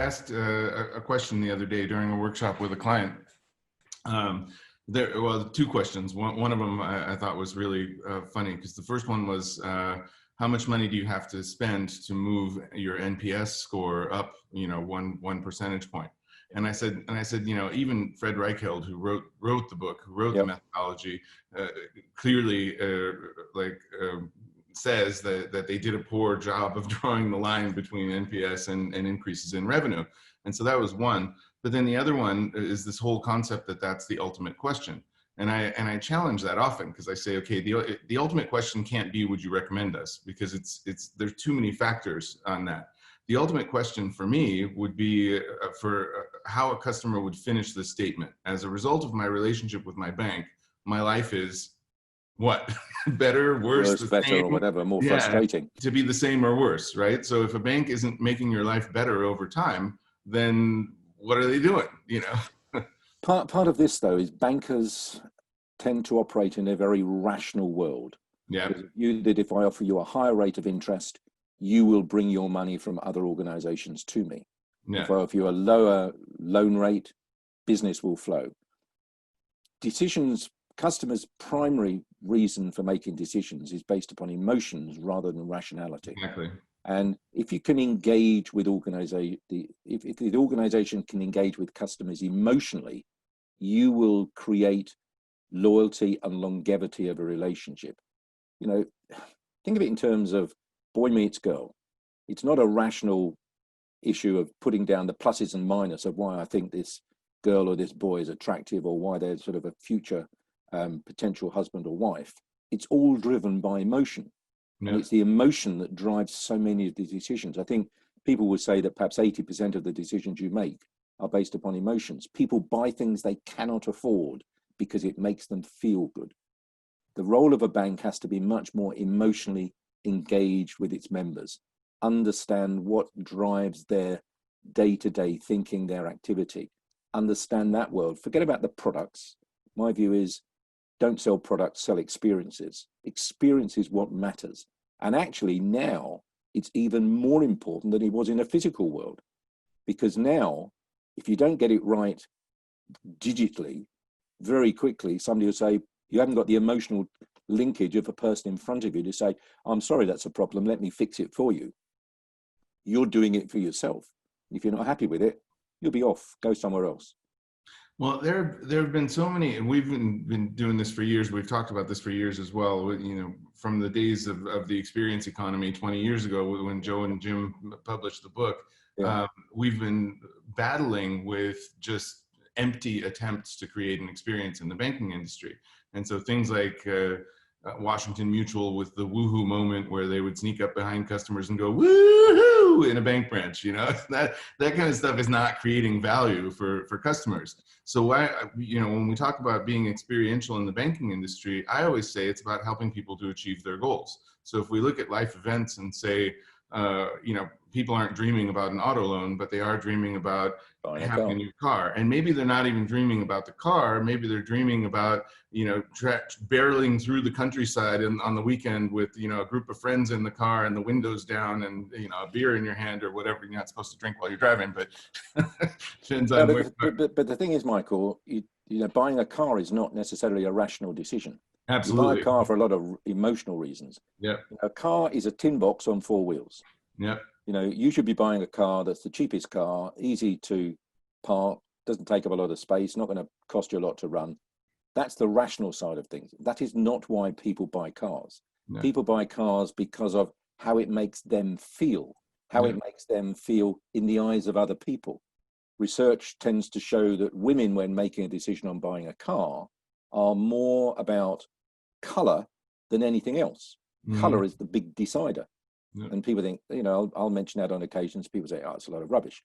asked a question the other day during a workshop with a client. Well, two questions. One of them I thought was really funny, because the first one was, how much money do you have to spend to move your NPS score up, one percentage point? And I said, even Fred Reichheld, who wrote the book, who wrote the methodology, clearly says that they did a poor job of drawing the line between NPS and increases in revenue. And so that was one. But then the other one is this whole concept that that's the ultimate question. And I challenge that often, because I say, okay, the ultimate question can't be, would you recommend us? Because there's too many factors on that. The ultimate question for me would be for how a customer would finish this statement. As a result of my relationship with my bank, my life is what? Better, worse, better, same? or whatever, more frustrating. To be the same or worse, right? So if a bank isn't making your life better over time, then what are they doing? Part of this, though, is bankers tend to operate in a very rational world. Yeah. If I offer you a higher rate of interest, you will bring your money from other organizations to me. Yeah. If I offer you a lower loan rate, business will flow. Customers' primary reason for making decisions is based upon emotions rather than rationality. Exactly. And if you can engage with if the organization can engage with customers emotionally, you will create loyalty and longevity of a relationship. Think of it in terms of boy meets girl. It's not a rational issue of putting down the pluses and minuses of why I think this girl or this boy is attractive, or why they're sort of a future potential husband or wife. It's all driven by emotion. Yeah. And it's the emotion that drives so many of the decisions. I think people would say that perhaps 80% of the decisions you make are based upon emotions. People buy things they cannot afford because it makes them feel good. The role of a bank has to be much more emotionally engaged with its members, understand what drives their day-to-day thinking, their activity, understand that world. Forget about the products. My view is, don't sell products, sell experiences. Experience is what matters. And actually now it's even more important than it was in a physical world. Because now, if you don't get it right digitally, very quickly, somebody will say, you haven't got the emotional linkage of a person in front of you to say, I'm sorry, that's a problem, let me fix it for you. You're doing it for yourself. If you're not happy with it, you'll be off, go somewhere else. Well, there have been so many, and we've been doing this for years. We've talked about this for years as well. From the days of the experience economy 20 years ago, when Joe and Jim published the book, we've been battling with just empty attempts to create an experience in the banking industry. And so things like Washington Mutual with the woohoo moment, where they would sneak up behind customers and go woohoo in a bank branch, that kind of stuff is not creating value for customers. So when we talk about being experiential in the banking industry, I always say it's about helping people to achieve their goals. So if we look at life events and say, people aren't dreaming about an auto loan, but they are dreaming about having a new car. And maybe they're not even dreaming about the car. Maybe they're dreaming about, barreling through the countryside on the weekend with, a group of friends in the car and the windows down and, a beer in your hand or whatever. You're not supposed to drink while you're driving, but depends on where. But the thing is, Michael, buying a car is not necessarily a rational decision. Absolutely. You buy a car for a lot of emotional reasons. Yeah. A car is a tin box on 4 wheels. Yeah. You should be buying a car that's the cheapest car, easy to park, doesn't take up a lot of space, not going to cost you a lot to run. That's the rational side of things. That is not why people buy cars. No. People buy cars because of how it makes them feel, it makes them feel in the eyes of other people. Research tends to show that women, when making a decision on buying a car, are more about color than anything else. Mm-hmm. Color is the big decider. Yeah. And people think, I'll mention that on occasions. People say, it's a lot of rubbish.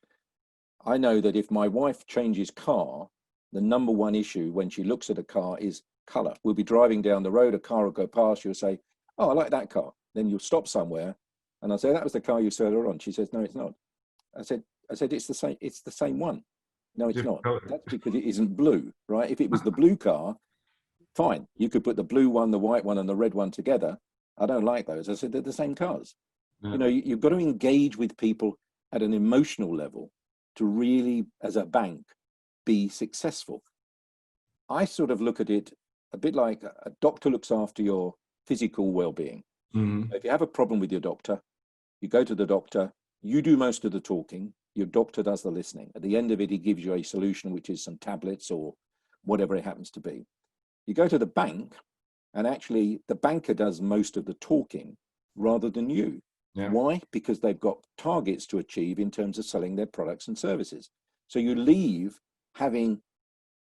I know that if my wife changes car, the number one issue when she looks at a car is color. We'll be driving down the road, a car will go past, you'll say, oh, I like that car. Then you'll stop somewhere and I'll say, that was the car you saw her on. She says, no, it's not. I said, it's the same one. No, it's not. That's because it isn't blue, right? If it was the blue car, fine. You could put the blue one, the white one and the red one together. I don't like those. I said, they're the same cars. Yeah. You've got to engage with people at an emotional level. to really, as a bank, be successful. I sort of look at it a bit like a doctor looks after your physical well-being. Mm-hmm. If you have a problem with your doctor, you go to the doctor, you do most of the talking, your doctor does the listening. At the end of it, he gives you a solution, which is some tablets or whatever it happens to be. You go to the bank, and actually the banker does most of the talking rather than you. Yeah. Why? Because they've got targets to achieve in terms of selling their products and services. So you leave having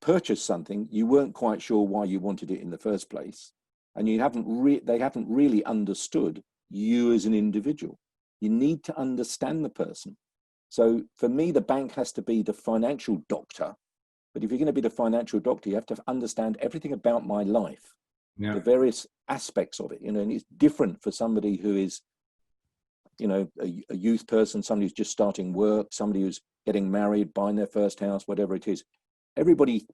purchased something, you weren't quite sure why you wanted it in the first place, and they haven't really understood you as an individual. You need to understand the person. So for me, the bank has to be the financial doctor. But if you're going to be the financial doctor, you have to understand everything about my life, Yeah. the various aspects of it, and it's different for somebody who is, a youth person, somebody who's just starting work, somebody who's getting married, buying their first house, whatever it is. Everybody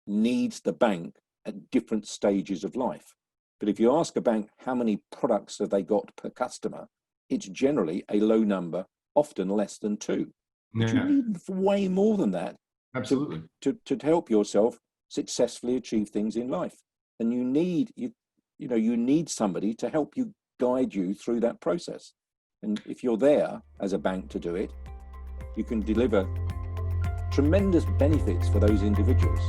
needs the bank at different stages of life. But if you ask a bank how many products have they got per customer, it's generally a low number, often less than 2. But Yeah. you need way more than that. Absolutely. To help yourself successfully achieve things in life. And you need somebody to help you, guide you through that process. And if you're there as a bank to do it, you can deliver tremendous benefits for those individuals.